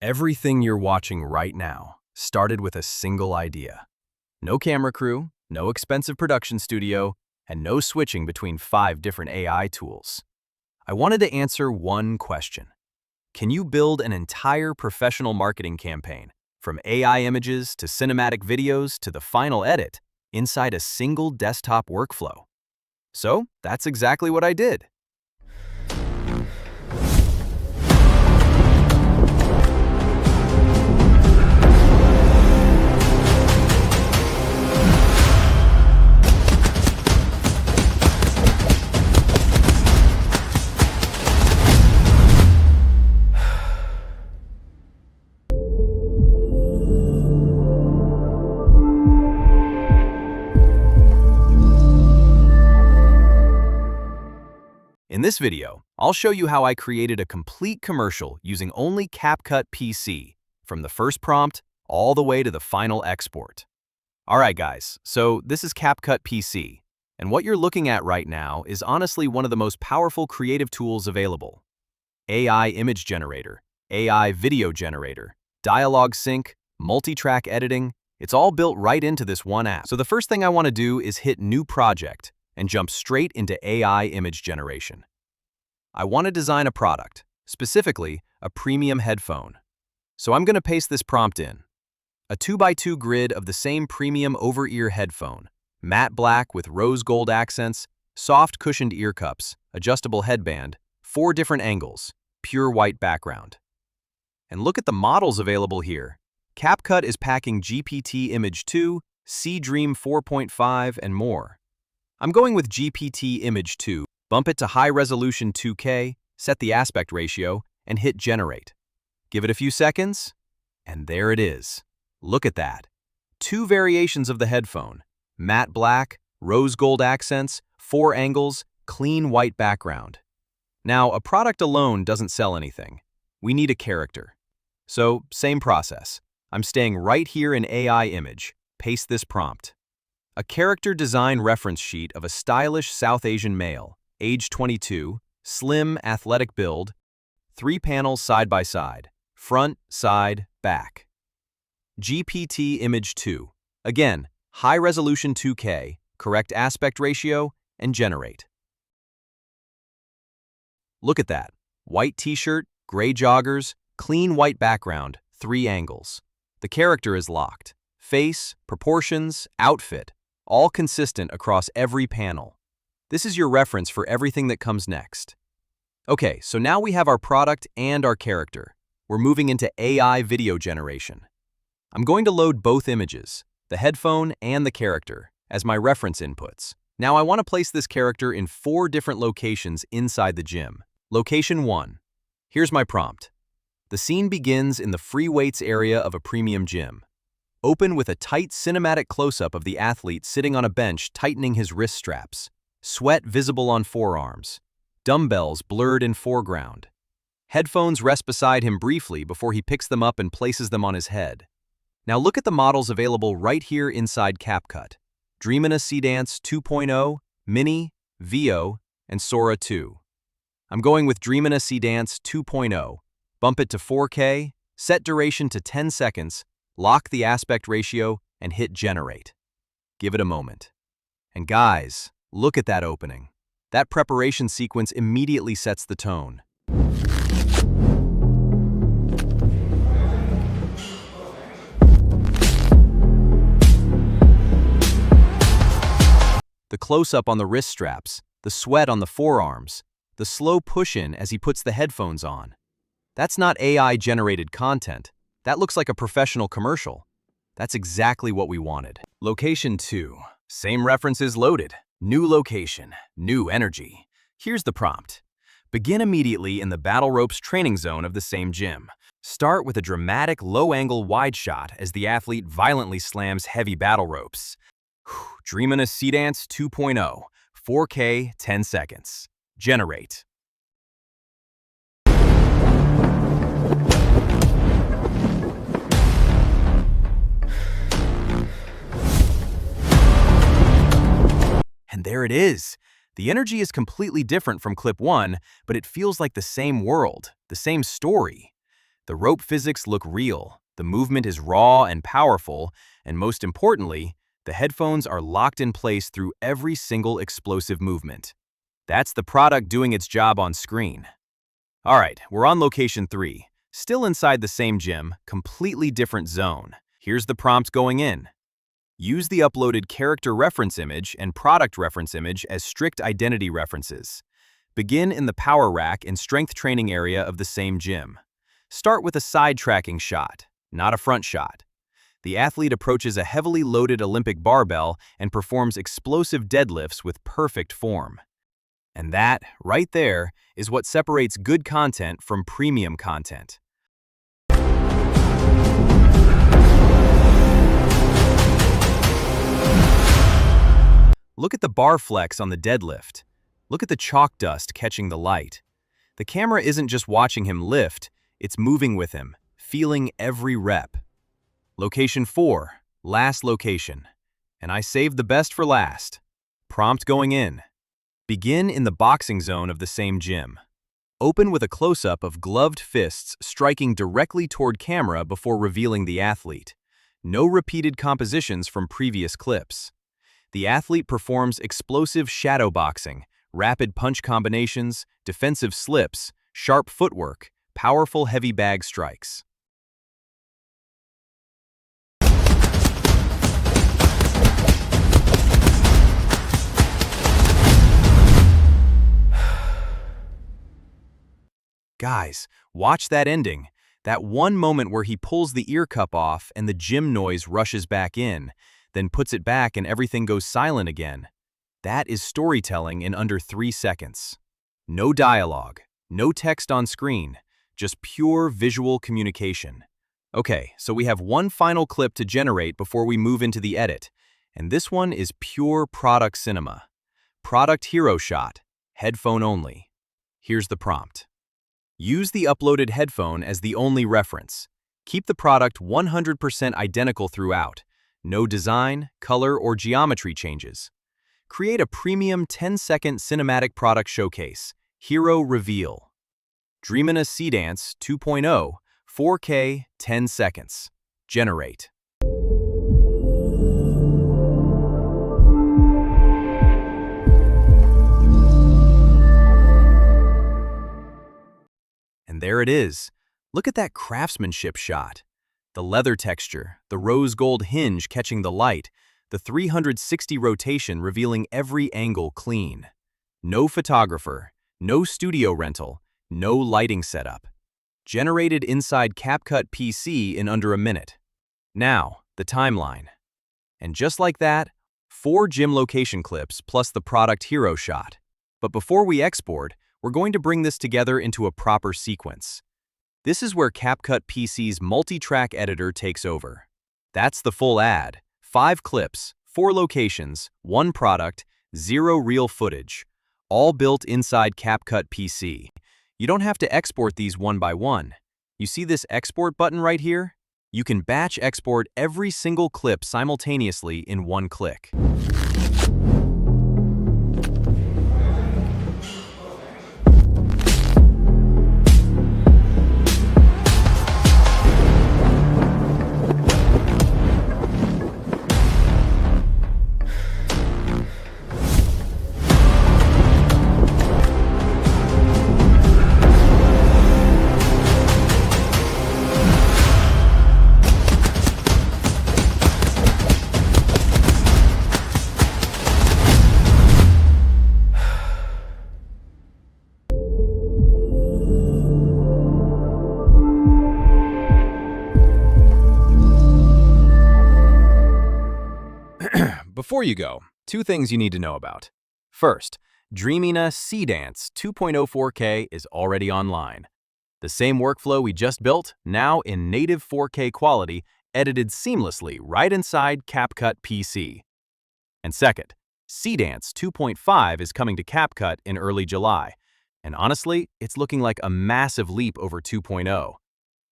Everything you're watching right now started with a single idea. No camera crew, no expensive production studio, and no switching between 5 different AI tools. I wanted to answer one question. Can you build an entire professional marketing campaign, from AI images to cinematic videos to the final edit, inside a single desktop workflow? So that's exactly what I did. In this video, I'll show you how I created a complete commercial using only CapCut PC, from the first prompt all the way to the final export. Alright guys, so this is CapCut PC, and what you're looking at right now is honestly one of the most powerful creative tools available. AI image generator, AI video generator, dialogue sync, multi-track editing, it's all built right into this one app. So the first thing I want to do is hit New Project and jump straight into AI image generation. I want to design a product, specifically a premium headphone. So I'm going to paste this prompt in. A 2x2 grid of the same premium over-ear headphone, matte black with rose gold accents, soft cushioned ear cups, adjustable headband, 4 different angles, pure white background. And look at the models available here. CapCut is packing GPT Image 2, Dream 4.5, and more. I'm going with GPT Image 2, bump it to high-resolution 2K, set the aspect ratio, and hit Generate. Give it a few seconds, and there it is. Look at that. 2 variations of the headphone, matte black, rose gold accents, 4 angles, clean white background. Now, a product alone doesn't sell anything. We need a character. So, same process. I'm staying right here in AI image. Paste this prompt. A character design reference sheet of a stylish South Asian male, age 22, slim, athletic build, 3 panels side by side, front, side, back. GPT Image 2. Again, high-resolution 2K, correct aspect ratio, and generate. Look at that. White t-shirt, gray joggers, clean white background, 3 angles. The character is locked. Face, proportions, outfit, all consistent across every panel. This is your reference for everything that comes next. Okay, so now we have our product and our character. We're moving into AI video generation. I'm going to load both images, the headphone and the character, as my reference inputs. Now I want to place this character in 4 different locations inside the gym. Location 1. Here's my prompt. The scene begins in the free weights area of a premium gym. Open with a tight cinematic close-up of the athlete sitting on a bench tightening his wrist straps. Sweat visible on forearms. Dumbbells blurred in foreground. Headphones rest beside him briefly before he picks them up and places them on his head. Now look at the models available right here inside CapCut. Dreamina Seedance 2.0, Mini, VO, and Sora 2. I'm going with Dreamina Seedance 2.0. Bump it to 4K, set duration to 10 seconds, lock the aspect ratio, and hit Generate. Give it a moment. And guys, look at that opening. That preparation sequence immediately sets the tone. The close-up on the wrist straps, the sweat on the forearms, the slow push-in as he puts the headphones on. That's not AI-generated content. That looks like a professional commercial. That's exactly what we wanted. Location 2. Same references loaded. New location, new energy. Here's the prompt. Begin immediately in the battle ropes training zone of the same gym. Start with a dramatic low-angle wide shot as the athlete violently slams heavy battle ropes. Dreamina Seedance 2.0, 4K, 10 seconds. Generate. And there it is. The energy is completely different from clip 1, but it feels like the same world, the same story. The rope physics look real, the movement is raw and powerful, and most importantly, the headphones are locked in place through every single explosive movement. That's the product doing its job on screen. Alright, we're on location 3, still inside the same gym, completely different zone. Here's the prompt going in. Use the uploaded character reference image and product reference image as strict identity references. Begin in the power rack and strength training area of the same gym. Start with a side tracking shot, not a front shot. The athlete approaches a heavily loaded Olympic barbell and performs explosive deadlifts with perfect form. And that, right there, is what separates good content from premium content. Look at the bar flex on the deadlift. Look at the chalk dust catching the light. The camera isn't just watching him lift, it's moving with him, feeling every rep. Location 4, last location. And I saved the best for last. Prompt going in. Begin in the boxing zone of the same gym. Open with a close-up of gloved fists striking directly toward camera before revealing the athlete. No repeated compositions from previous clips. The athlete performs explosive shadow boxing, rapid punch combinations, defensive slips, sharp footwork, powerful heavy bag strikes. Guys, watch that ending. That one moment where he pulls the ear cup off and the gym noise rushes back in, then puts it back and everything goes silent again. That is storytelling in under 3 seconds. No dialogue, no text on screen, just pure visual communication. Okay, so we have one final clip to generate before we move into the edit, and this one is pure product cinema. Product hero shot, headphone only. Here's the prompt. Use the uploaded headphone as the only reference. Keep the product 100% identical throughout. No design, color, or geometry changes. Create a premium 10-second cinematic product showcase. Hero reveal. Dreamina Seedance 2.0, 4K, 10 seconds. Generate. And there it is. Look at that craftsmanship shot. The leather texture, the rose gold hinge catching the light, the 360 rotation revealing every angle clean. No photographer, no studio rental, no lighting setup. Generated inside CapCut PC in under a minute. Now, the timeline. And just like that, 4 gym location clips plus the product hero shot. But before we export, we're going to bring this together into a proper sequence. This is where CapCut PC's multi-track editor takes over. That's the full ad. 5 clips, 4 locations, 1 product, 0 real footage. All built inside CapCut PC. You don't have to export these one by one. You see this export button right here? You can batch export every single clip simultaneously in one click. Before you go, 2 things you need to know about. First, Dreamina Seedance 2.0 4K is already online. The same workflow we just built, now in native 4K quality, edited seamlessly right inside CapCut PC. And second, Seedance 2.5 is coming to CapCut in early July. And honestly, it's looking like a massive leap over 2.0.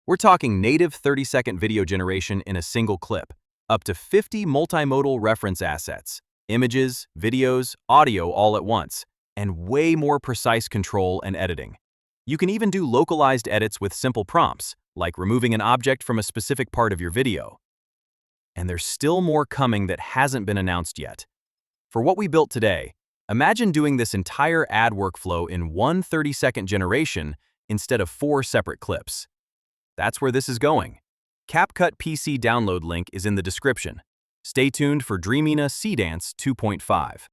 We're talking native 30-second video generation in a single clip. Up to 50 multimodal reference assets, images, videos, audio all at once, and way more precise control and editing. You can even do localized edits with simple prompts, like removing an object from a specific part of your video. And there's still more coming that hasn't been announced yet. For what we built today, imagine doing this entire ad workflow in one 30-second generation instead of 4 separate clips. That's where this is going. CapCut PC download link is in the description. Stay tuned for Dreamina Seedance 2.5.